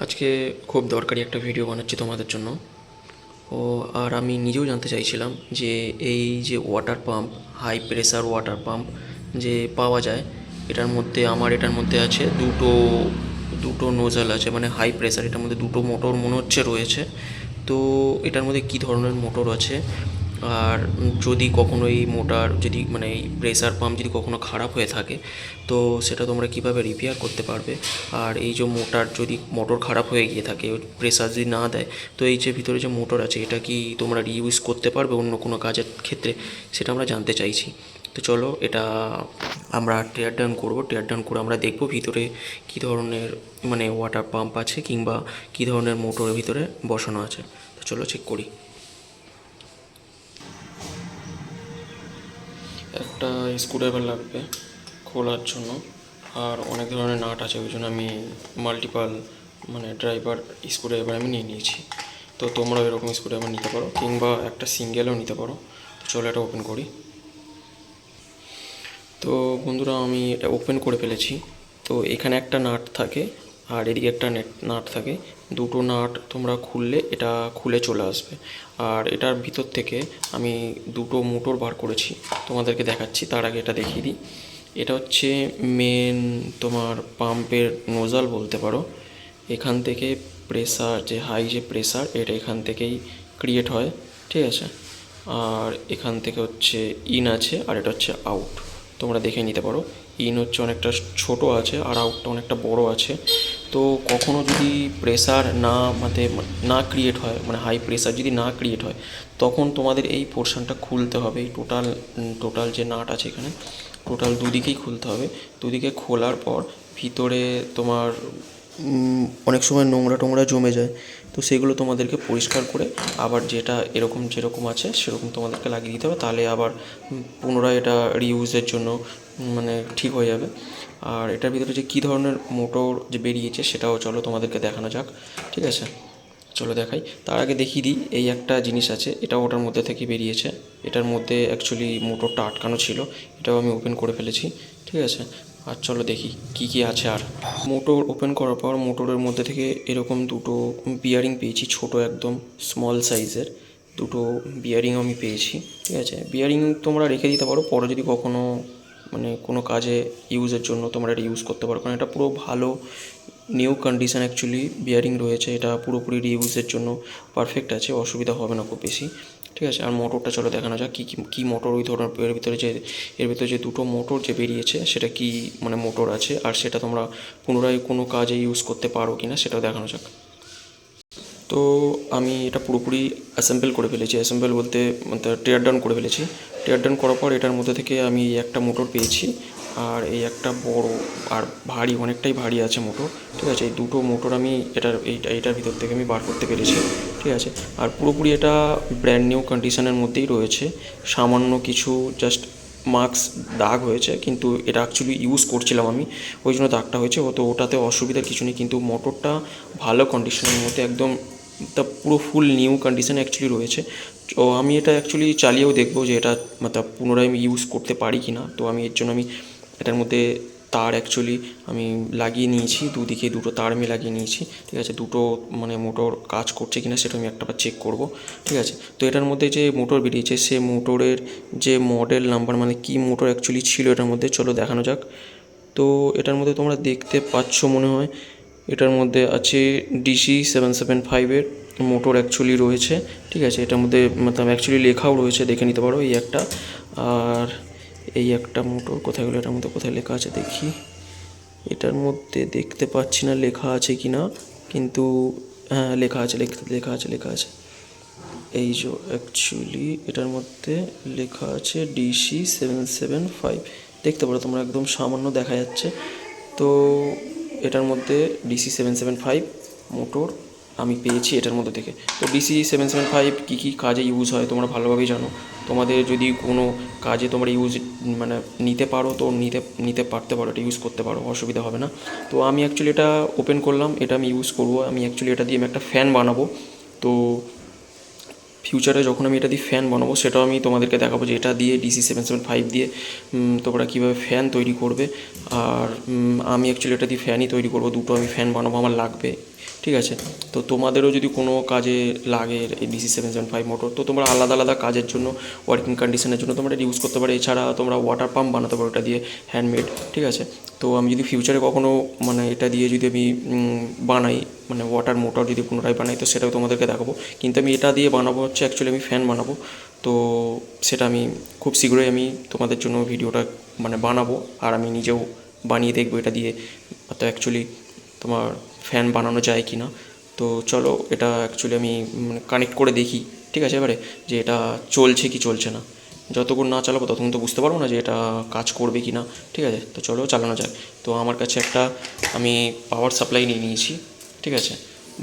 আজকে খুব দরকারি একটা ভিডিও বানাচ্ছি তোমাদের জন্য। আর আমি নিজেও জানতে চাইছিলাম যে এই যে water pump, high pressure water pump যে পাওয়া যায়, এটার মধ্যে আছে দুটো দুটো নোজাল আছে, মানে হাই প্রেসার, এটার মধ্যে দুটো মোটর মনে হচ্ছে রয়েছে। তো এটার মধ্যে কী ধরনের মোটর আছে, আর যদি কখনো এই মোটর যদি মানে এই প্রেসার পাম্প যদি কখনো খারাপ হয়ে থাকে, তো সেটা তোমরা কিভাবে রিপেয়ার করতে পারবে। আর এই যে মোটর খারাপ হয়ে গিয়ে থাকে, প্রেসার যদি না দেয়, তো এই যে ভিতরে যে মোটর আছে এটা কি তোমরা রিইউজ করতে পারবে অন্য কোনো কাজের ক্ষেত্রে, সেটা আমরা জানতে চাইছি। তো চলো এটা আমরা টিয়ার ডাউন করবো, টিয়ার ডাউন করে আমরা দেখবো ভিতরে কী ধরনের মানে ওয়াটার পাম্প আছে কিংবা কী ধরনের মোটরের ভিতরে বসানো আছে। তো চলো চেক করি। একটা স্ক্রুড্রাইভার লাগবে খোলার জন্য, আর অনেক ধরনের নাট আছে, ওই জন্য আমি মাল্টিপাল মানে ড্রাইভার স্ক্রুড্রাইভার আমি নিয়ে নিয়েছি। তো তোমরা এরকম স্ক্রুড্রাইভার নিতে পারো কিংবা একটা সিঙ্গেলও নিতে পারো। তো চলো এটা ওপেন করি। তো বন্ধুরা আমি এটা ওপেন করে ফেলেছি। তো এখানে একটা নাট থাকে আর এদিকে একটা নাট থাকে, দুটো নাট তোমরা খুললে এটা খুলে চলে আসবে। আর এটার ভিতর থেকে আমি দুটো মোটর বার করেছি, তোমাদেরকে দেখাচ্ছি। তার আগে এটা দেখিয়ে দিই। এটা হচ্ছে মেন তোমার পাম্পের নোজাল বলতে পারো। এখান থেকে প্রেসার, যে হাই যে প্রেসার, এটা এখান থেকেই ক্রিয়েট হয়, ঠিক আছে। আর এখান থেকে হচ্ছে ইন আছে আর এটা হচ্ছে আউট, তোমরা দেখে নিতে পারো। ইন হচ্ছে অনেকটা ছোট আছে আর আউটটা অনেকটা বড় আছে। তো কখনো যদি প্রেসার না ক্রিয়েট হয়, মানে হাই প্রেসার যদি না ক্রিয়েট হয়, তখন তোমাদের এই পোর্শনটা খুলতে হবে। এই টোটাল যে নাট আছে এখানে, টোটাল দুদিকেই খুলতে হবে। দুদিকে খোলার পর ভিতরে তোমার অনেক সময় নোংরা টোংরা জমে যায়, তো সেগুলো তোমাদেরকে পরিষ্কার করে আবার যেরকম আছে সেরকম তোমাদেরকে লাগিয়ে দিতে হবে। তাহলে আবার পুনরায় এটা রিইউজের জন্য মানে ঠিক হয়ে যাবে। আর এটার ভিতরে যে কী ধরনের মোটর যে বেরিয়েছে সেটাও চলো তোমাদেরকে দেখানো যাক, ঠিক আছে। চলো দেখাই। তার আগে দেখিয়ে দিই, এই একটা জিনিস আছে, এটা ওটার মধ্যে থেকে বেরিয়েছে। এটার মধ্যে অ্যাকচুয়ালি মোটরটা আটকানো ছিল, এটাও আমি ওপেন করে ফেলেছি, ঠিক আছে। আর চলো দেখি কি কি আছে। আর মোটর ওপেন করার পর মোটরের মধ্যে থেকে এরকম দুটো বিয়ারিং পেয়েছি, ছোট একদম স্মল সাইজের দুটো বিয়ারিং আমি পেয়েছি, ঠিক আছে। বিয়ারিং তোমরা রেখে দিতে পারো, পরে যদি কখনো মানে কোনো কাজে ইউজের জন্য তোমরা এটা ইউজ করতে পারো, কারণ এটা পুরো ভালো নিউ কন্ডিশন অ্যাকচুয়ালি বিয়ারিং রয়েছে। এটা পুরোপুরি রিইউজের জন্য পারফেক্ট আছে, অসুবিধা হবে না খুব বেশি, ঠিক আছে। আর মোটরটা চলো দেখানো যাক কী মোটর ওই ধরনের এর ভিতরে যে দুটো মোটর যে বেরিয়েছে সেটা কি মানে মোটর আছে, আর সেটা তোমরা পুনরায় কোনো কাজে ইউজ করতে পারো কি না সেটাও দেখানো যাক। তো আমি এটা পুরোপুরি অ্যাসেম্বল করে ফেলেছি, অ্যাসেম্বল বলতে মানে টিয়ার ডাউন করে ফেলেছি। টিয়ার ডাউন করার পর এটার মধ্যে থেকে আমি একটা মোটর পেয়েছি, আর এই একটা বড় আর ভারী, অনেকটাই ভারী আছে মোটর, ঠিক আছে। এই দুটো মোটর আমি এইটার ভিতর থেকে আমি বার করতে পেরেছি, ঠিক আছে। আর পুরোপুরি এটা ব্র্যান্ড নিউ কন্ডিশনের মধ্যেই রয়েছে, সামান্য কিছু জাস্ট মার্কস দাগ হয়েছে, কিন্তু এটা অ্যাকচুয়ালি ইউজ করছিলাম আমি, ওই জন্য দাগটা হয়েছে। ওটাতে অসুবিধার কিছু নেই, কিন্তু মোটরটা ভালো কন্ডিশনের মধ্যে একদম পুরো ফুল নিউ কন্ডিশনে অ্যাকচুয়ালি রয়েছে। তো আমি এটা অ্যাকচুয়ালি চালিয়েও দেখবো যে এটা পুনরায় আমি ইউজ করতে পারি কি না। তো আমি এর জন্য আমি এটার মধ্যে তার অ্যাকচুয়ালি আমি লাগিয়ে নিয়েছি, দুদিকে দুটো তার আমি লাগিয়ে নিয়েছি, ঠিক আছে। দুটো মানে মোটর কাজ করছে কিনা সেটা আমি একটাবার চেক করব, ঠিক আছে। তো এটার মধ্যে যে মোটর বেরিয়েছে সে মোটরের যে মডেল নাম্বার, মানে কি মোটর অ্যাকচুয়ালি ছিল এটার মধ্যে, চলো দেখানো যাক। তো এটার মধ্যে তোমরা দেখতে পাচ্ছ মনে হয়, এটার মধ্যে আছে DC775-এর মোটর অ্যাকচুয়ালি রয়েছে, ঠিক আছে। এটার মধ্যে অ্যাকচুয়ালি লেখাও রয়েছে, দেখে নিতে পারো এই একটা। আর এই একটা মোটর কোথায় গেলো, এটার মধ্যে কোথায় লেখা আছে দেখি, এটার মধ্যে দেখতে পাচ্ছি না লেখা আছে কি না, কিন্তু হ্যাঁ লেখা আছে। এই যে অ্যাকচুয়ালি এটার মধ্যে লেখা আছে DC775, দেখতে পারো তোমরা, একদম সামান্য দেখা যাচ্ছে। তো এটার মধ্যে DC775 মোটর আমি পেয়েছি এটার মধ্যে থেকে। তো DC775 কী কাজে ইউজ হয় তোমরা ভালোভাবেই জানো। তোমাদের যদি কোনো কাজে তোমরা মানে নিতে পারো, তো নিতে পারতে পারো, এটা ইউজ করতে পারো, অসুবিধা হবে না। তো আমি অ্যাকচুয়ালি এটা ওপেন করলাম, এটা আমি ইউজ করবো। আমি অ্যাকচুয়ালি এটা দিয়ে আমি একটা ফ্যান বানাবো। তো ফিউচারে যখন আমি এটা দিয়ে ফ্যান বানাবো সেটাও আমি তোমাদেরকে দেখাবো, যে এটা দিয়ে DC775 দিয়ে তোমরা কীভাবে ফ্যান তৈরি করবে। আর আমি অ্যাকচুয়ালি এটা দিয়ে ফ্যানই তৈরি করবো, দুটো আমি ফ্যান বানাবো, আমার লাগবে ঠিক আছে। তো তোমাদেরও যদি কোনো কাজে লাগে এই DC775 মোটর, তো তোমরা আলাদা আলাদা কাজের জন্য, ওয়ার্কিং কন্ডিশনের জন্য তোমরা এটা ইউজ করতে পারো। এছাড়া তোমরা ওয়াটার পাম্প বানাতে পারো এটা দিয়ে, হ্যান্ডমেড, ঠিক আছে। তো আমি যদি ফিউচারে কখনো মানে এটা দিয়ে যদি আমি বানাই, মানে ওয়াটার মোটর যদি পুনরায় বানাই, তো সেটাও তোমাদেরকে দেখাবো। কিন্তু আমি এটা দিয়ে বানাবো হচ্ছে অ্যাকচুয়ালি আমি ফ্যান বানাবো। তো সেটা আমি খুব শীঘ্রই আমি তোমাদের জন্য ভিডিওটা মানে বানাবো, আর আমি নিজেও বানিয়ে দেখবো এটা দিয়ে তো অ্যাকচুয়ালি তোমার ফ্যান বানানো যায় কি না। তো চলো এটা অ্যাকচুয়ালি আমি মানে কানেক্ট করে দেখি, ঠিক আছে, এবারে যে এটা চলছে কি চলছে না। যতক্ষণ না চালাবো ততক্ষণ তো বুঝতে পারবো না যে এটা কাজ করবে কি না, ঠিক আছে। তো চলো চালানো যাক। তো আমার কাছে একটা আমি পাওয়ার সাপ্লাই নিয়ে নিয়েছি, ঠিক আছে,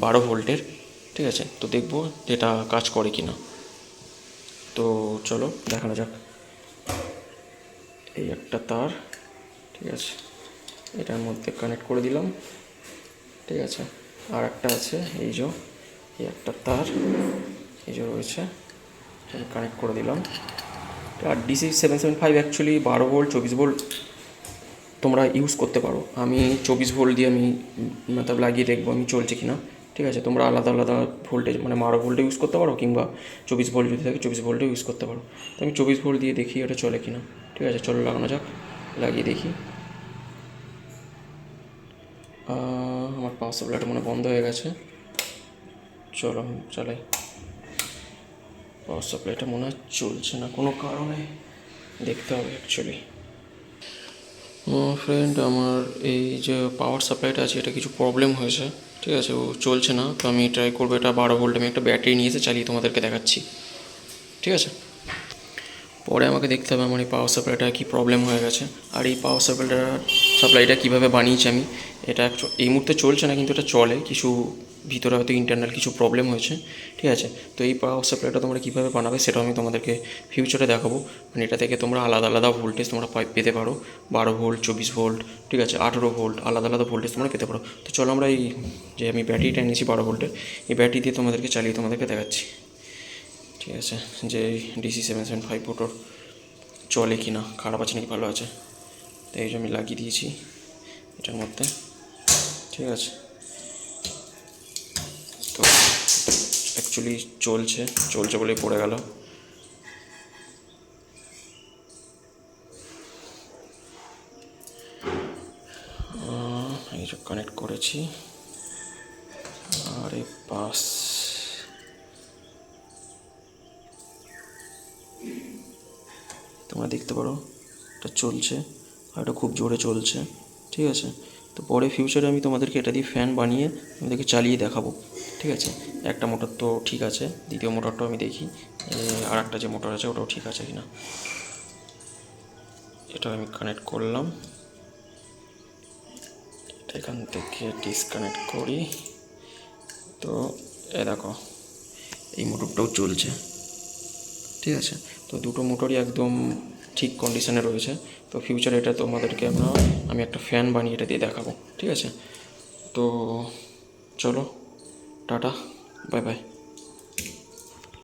12 ভোল্টের, ঠিক আছে। তো দেখবো যে এটা কাজ করে কি না। তো চলো দেখানো যাক। এই একটা তার, ঠিক আছে, এটার মধ্যে কানেক্ট করে দিলাম, ঠিক আছে। আর একটা আছে এই যে, এই একটা তার এই যে রয়েছে, কানেক্ট করে দিলাম। আর DC775 অ্যাকচুয়ালি 12 ভোল্ট 24 ভোল্ট তোমরা ইউজ করতে পারো। আমি 24 ভোল্ট দিয়ে আমি মতলব লাগিয়ে দেখবো আমি চলছে কি না, ঠিক আছে। তোমরা আলাদা আলাদা ভোল্টেজ মানে 12 ভোল্টে ইউজ করতে পারো, কিংবা 24 ভোল্ট যদি থাকে 24 ভোল্টে ইউজ করতে পারো। তো আমি 24 ভোল্ট দিয়ে দেখি এটা চলে কি না, ঠিক আছে। চলো লাগানো যাক, লাগিয়ে দেখি। আমার পাওয়ার সাপ্লাইটা মনে বন্ধ হয়ে গেছে। চলো চালাই। পাওয়ার সাপ্লাইটা মনে হয় চলছে না কোনো কারণে, দেখতে হবে অ্যাকচুয়ালি। ফ্রেন্ড, আমার এই যে পাওয়ার সাপ্লাইটা আছে এটা কিছু প্রবলেম হয়েছে, ঠিক আছে, ও চলছে না। তো আমি ট্রাই করবো এটা 12 ভোল্ট, আমি একটা ব্যাটারি নিয়ে এসে চালিয়ে তোমাদেরকে দেখাচ্ছি, ঠিক আছে। পরে আমাকে দেখতে হবে আমার এই পাওয়ার সাপ্লাইটা কী প্রবলেম হয়ে গেছে, আর এই পাওয়ার সাপ্লাইটা কীভাবে বানিয়েছি আমি। এটা এই মুহূর্তে চলছে না, কিন্তু এটা চলে, কিছু ভিতরে হয়তো ইন্টারনাল কিছু প্রবলেম হয়েছে, ঠিক আছে। তো এই পাওয়ার সাপ্লাইটা তোমরা কীভাবে বানাবে সেটাও আমি তোমাদেরকে ফিউচারে দেখাবো। মানে এটা থেকে তোমরা আলাদা আলাদা ভোল্টেজ তোমরা পেতে পারো, 12 ভোল্ট 24 ভোল্ট, ঠিক আছে, 18 ভোল্ট, আলাদা আলাদা ভোল্টেজ তোমরা পেতে পারো। তো চলো আমরা এই যে আমি ব্যাটারিটা এনেছি 12 ভোল্টের, এই ব্যাটারি দিয়ে তোমাদেরকে চালিয়ে তোমাদেরকে দেখাচ্ছি, ঠিক আছে, যে DC775 মোটর চলে কি না, খারাপ আছে নাকি ভালো আছে। তো এই যে আমি লাগিয়ে দিয়েছি এটার মধ্যে, ঠিক আছে। তো অ্যাকচুয়ালি চলছে বলেই পড়ে গেল। এই যে কানেক্ট করেছি, আর এই পাস তোমরা দেখতে পারো এটা চলছে, আর এটা খুব জোরে চলছে, ঠিক আছে। তো পরে ফিউচারে আমি তোমাদেরকে এটা দিয়ে ফ্যান বানিয়ে তোমাদেরকে চালিয়ে দেখাবো, ঠিক আছে। একটা মোটর তো ঠিক আছে, দ্বিতীয় মোটরটাও আমি দেখি আর একটা যে মোটর আছে ওটাও ঠিক আছে কিনা। এটা আমি কানেক্ট করলাম, এটা এখান থেকে ডিসকানেক্ট করি। তো এ দেখো এই মোটরটাও চলছে, ঠিক আছে। তো দুটো মোটরই একদম ঠিক কন্ডিশনে রয়েছে। তো ফিউচারে এটা তোমাদেরকে আমি একটা ফ্যান বানিয়ে এটা দিয়ে দেখাবো, ঠিক আছে। তো চলো টাটা, বাই বাই।